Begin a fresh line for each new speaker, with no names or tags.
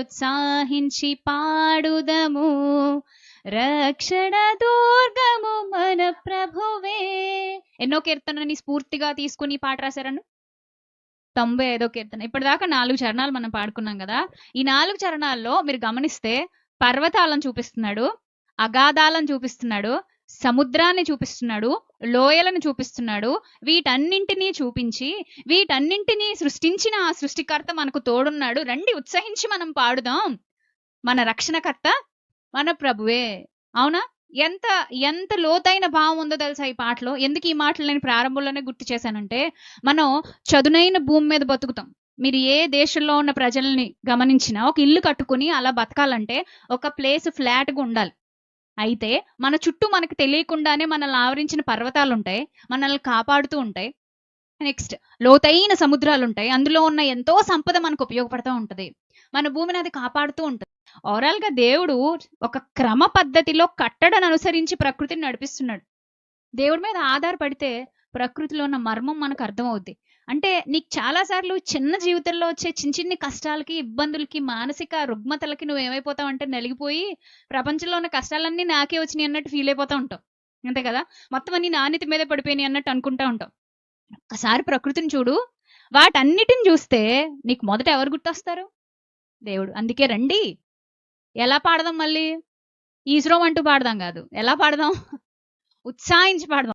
ఉత్సాహించి పాడుదము, రక్షణ దుర్గము మన ప్రభువే. ఎన్నో కీర్తనని స్ఫూర్తిగా తీసుకుని ఈ పాట రాశారను? 95వ కీర్తన. ఇప్పటిదాకా 4 చరణాలు మనం పాడుకున్నాం కదా. ఈ 4 చరణాల్లో మీరు గమనిస్తే పర్వతాలను చూపిస్తున్నాడు, అగాధాలను చూపిస్తున్నాడు, సముద్రాన్ని చూపిస్తున్నాడు, లోయలను చూపిస్తున్నాడు. వీటన్నింటినీ చూపించి వీటన్నింటినీ సృష్టించిన ఆ సృష్టికర్త మనకు తోడున్నాడు, రండి ఉత్సహించి మనం పాడుదాం, మన రక్షణకర్త మన ప్రభువే. అవునా? ఎంత ఎంత లోతైన భావం ఉందో తెలుసా ఈ పాటలో. ఎందుకు ఈ మాటలు నేను ప్రారంభంలోనే గుర్తు చేశానంటే, మనం చదునైన భూమి మీద బతుకుతాం. మీరు ఏ దేశంలో ఉన్న ప్రజల్ని గమనించినా ఒక ఇల్లు కట్టుకుని అలా బతకాలంటే ఒక ప్లేస్ ఫ్లాట్గా ఉండాలి. అయితే మన చుట్టూ మనకు తెలియకుండానే మనల్ని ఆవరించిన పర్వతాలు ఉంటాయి, మనల్ని కాపాడుతూ ఉంటాయి. నెక్స్ట్ లోతైన సముద్రాలు ఉంటాయి, అందులో ఉన్న ఎంతో సంపద మనకు ఉపయోగపడుతూ ఉంటుంది. మన భూమిని అది కాపాడుతూ ఉంటుంది. ఓవరాల్ గా దేవుడు ఒక క్రమ పద్ధతిలో కట్టడను అనుసరించి ప్రకృతిని నడిపిస్తున్నాడు. దేవుడి మీద ఆధారపడితే ప్రకృతిలో ఉన్న మర్మం మనకు అర్థమవుద్ది. అంటే నీకు చాలాసార్లు చిన్న జీవితంలో వచ్చే చిన్న చిన్ని కష్టాలకి, ఇబ్బందులకి, మానసిక రుగ్మతలకి నువ్వు ఏమైపోతావు అంటే నలిగిపోయి ప్రపంచంలో ఉన్న కష్టాలన్నీ నాకే వచ్చినాయి అన్నట్టు ఫీల్ అయిపోతూ ఉంటావు. అంతే కదా? మొత్తం అన్ని నాణ్యత మీద పడిపోయినాయి అన్నట్టు అనుకుంటా ఉంటావు. ఒక్కసారి ప్రకృతిని చూడు, వాటన్నిటిని చూస్తే నీకు మొదట ఎవరు గుర్తొస్తారు? దేవుడు. అందుకే రండి, ఎలా పాడదాం? మళ్ళీ ఈశ్వరం అంటూ పాడదాం కాదు, ఎలా పాడదాం? ఉత్సాహించి పాడదాం.